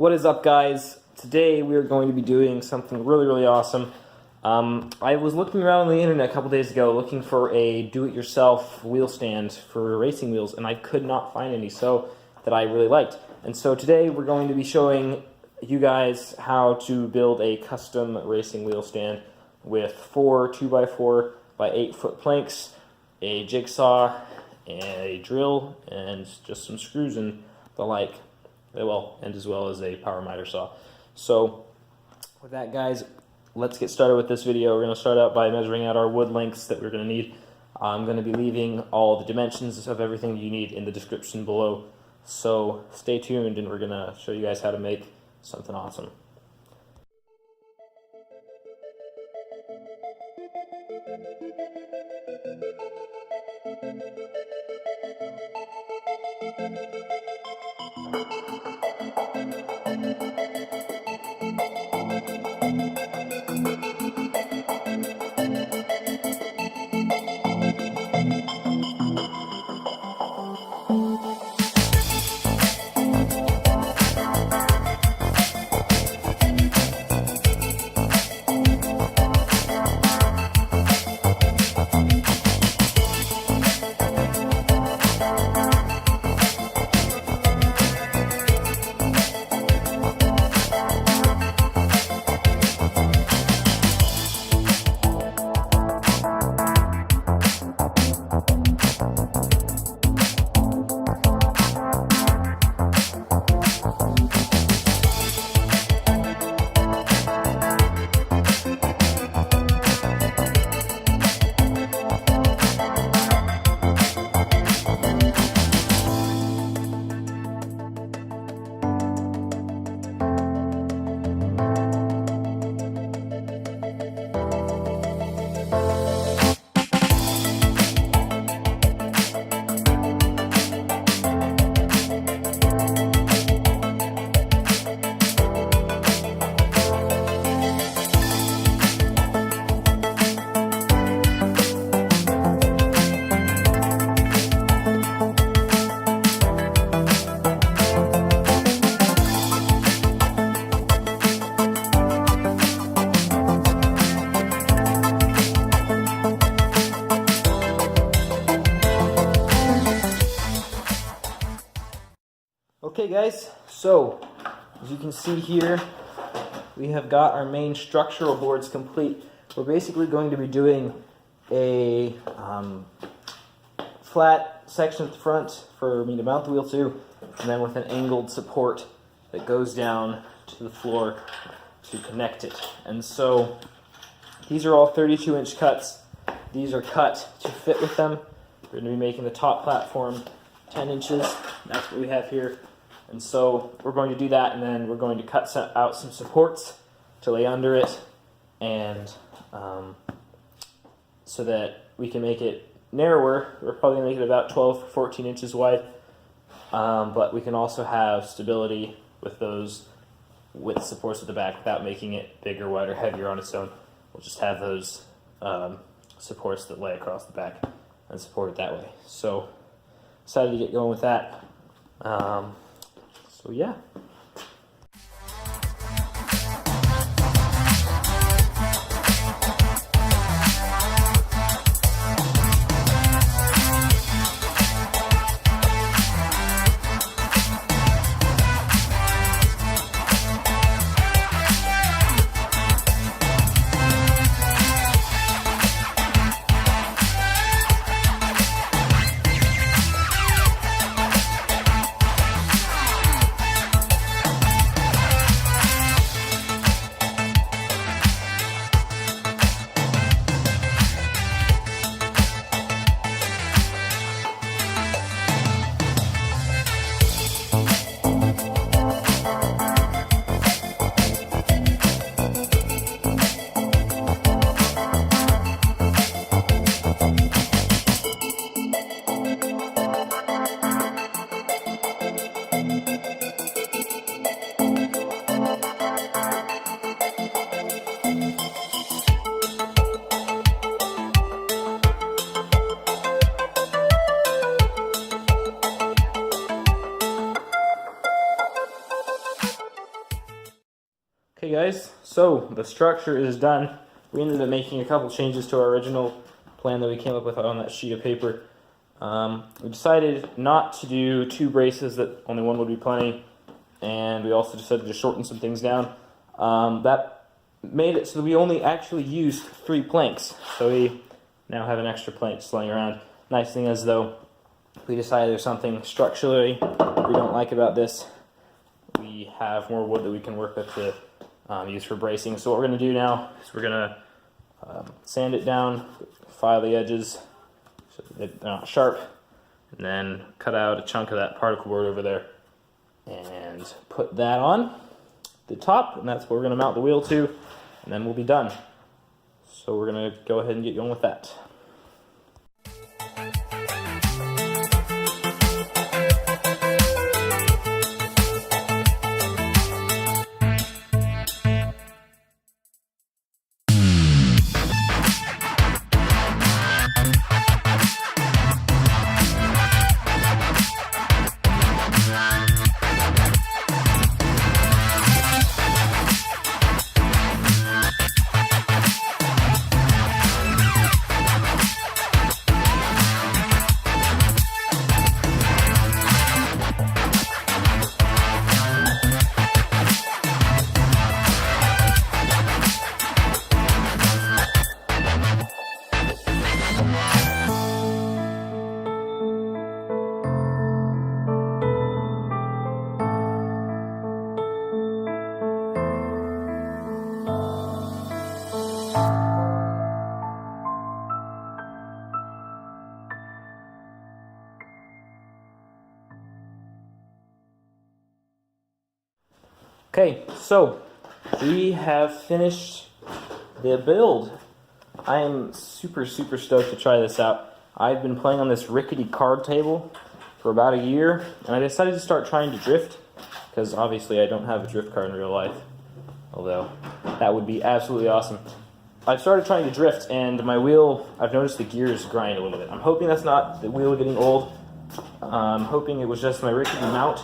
What is up, guys? Today we are going to be doing something really awesome. I was looking around on the internet a couple days ago looking for a do-it-yourself wheel stand for racing wheels, and I could not find any that I really liked. And so today we're going to be showing you guys how to build a custom racing wheel stand with 4 2x4 by 8 foot planks, a jigsaw, and a drill, and just some screws and the like. Well, and as well as a power miter saw. So with that, guys, let's get started with this video. We're going to start out by measuring out our wood lengths that we're going to need. I'm going to be leaving all the dimensions of everything you need in the description below. So stay tuned, and we're going to show you guys how to make something awesome. Okay, guys, so as you can see here, we have got our main structural boards complete. We're basically going to be doing a flat section at the front for me to mount the wheel to, and then with an angled support that goes down to the floor to connect it. And so these are all 32-inch cuts. These are cut to fit with them. We're going to be making the top platform 10 inches. That's what we have here. And so we're going to do that, and then we're going to cut out some supports to lay under it, and so that we can make it narrower. We're probably going to make it about 12 or 14 inches wide, but we can also have stability with those with supports at the back without making it bigger, wider, heavier on its own. We'll just have those supports that lay across the back and support it that way. So excited to get going with that. So yeah. guys, so the structure is done. We ended up making a couple changes to our original plan that we came up with on that sheet of paper. We decided not to do 2 braces, that only one would be plenty, and we also decided to shorten some things down. That made it so that we only actually used 3 planks, so we now have an extra plank just laying around. Nice thing is, though, we decided there's something structurally we don't like about this. We have more wood that we can work with to use for bracing. So what we're going to do now is we're going to sand it down, file the edges so that they're not sharp, and then cut out a chunk of that particle board over there and put that on the top, and that's where we're going to mount the wheel to, and then we'll be done. So we're going to go ahead and get going with that. Okay, so we have finished the build. I am super stoked to try this out. I've been playing on this rickety card table for about a year, and I decided to start trying to drift, because obviously I don't have a drift car in real life, although that would be absolutely awesome. I've started trying to drift, and my wheel, I've noticed the gears grind a little bit. I'm hoping that's not the wheel getting old. I'm hoping it was just my rickety mount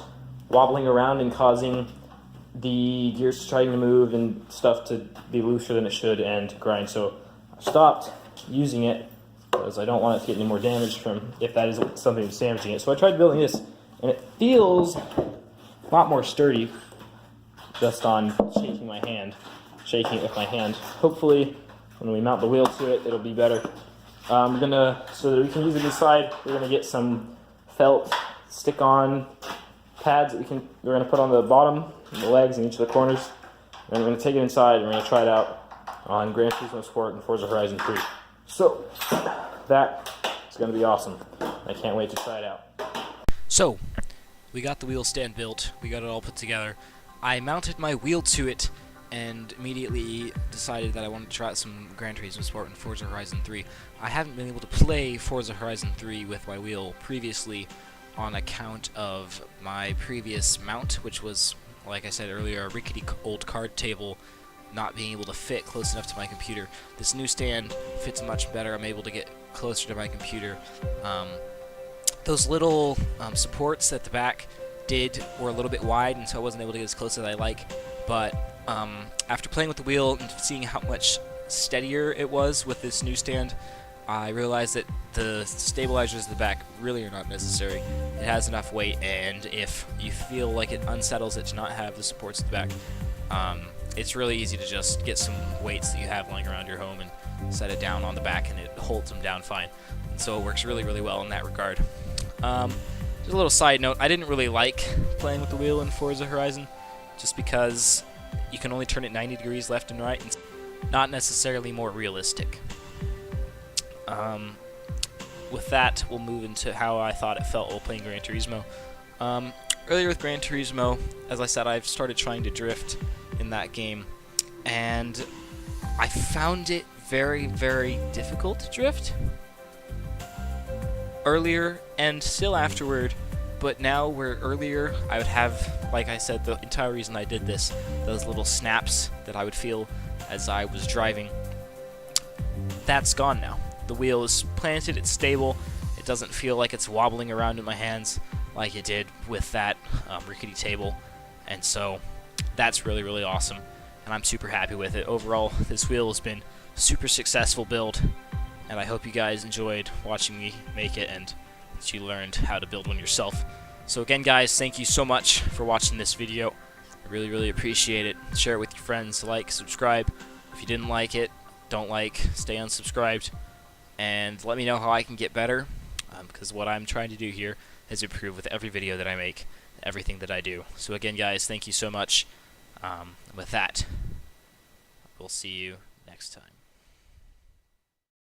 wobbling around and causing the gears trying to move and stuff to be looser than it should and grind. So I stopped using it because I don't want it to get any more damage from if that is something that's damaging it. So I tried building this, and it feels a lot more sturdy just on shaking it with my hand. Hopefully when we mount the wheel to it, it'll be better. So that we can use it inside, we're gonna get some felt stick-on pads that we're gonna put on the bottom, the legs, and each of the corners. And we're gonna take it inside and we're gonna try it out on Gran Turismo Sport and Forza Horizon 3. So that is gonna be awesome. I can't wait to try it out. So we got the wheel stand built, we got it all put together. I mounted my wheel to it and immediately decided that I wanted to try out some Gran Turismo Sport and Forza Horizon 3. I haven't been able to play Forza Horizon 3 with my wheel previously on account of my previous mount, which was, like I said earlier, a rickety old card table not being able to fit close enough to my computer. This new stand fits much better. I'm able to get closer to my computer. Those little supports at the back were a little bit wide, and so I wasn't able to get as close as I like. But after playing with the wheel and seeing how much steadier it was with this new stand, I realized that the stabilizers at the back really are not necessary. It has enough weight, and if you feel like it unsettles it to not have the supports at the back, it's really easy to just get some weights that you have lying around your home and set it down on the back, and it holds them down fine. And so it works really well in that regard. Just a little side note, I didn't really like playing with the wheel in Forza Horizon, just because you can only turn it 90 degrees left and right, and it's not necessarily more realistic. With that, we'll move into how I thought it felt while playing Gran Turismo. Earlier with Gran Turismo, as I said, I've started trying to drift in that game, and I found it very difficult to drift earlier and still afterward. But now, where earlier I would have, like I said, the entire reason I did this, those little snaps that I would feel as I was driving, that's gone now. The wheel is planted, it's stable, it doesn't feel like it's wobbling around in my hands like it did with that rickety table, and so that's really awesome. and I'm super happy with it. Overall, this wheel has been super successful build, and I hope you guys enjoyed watching me make it and that you learned how to build one yourself. So again, guys, thank you so much for watching this video. I really, really appreciate it. Share it with your friends, like, subscribe. If you didn't like it, don't like, stay unsubscribed, and let me know how I can get better, because what I'm trying to do here is improve with every video that I make, everything that I do. So again, guys, thank you so much. With that, we'll see you next time.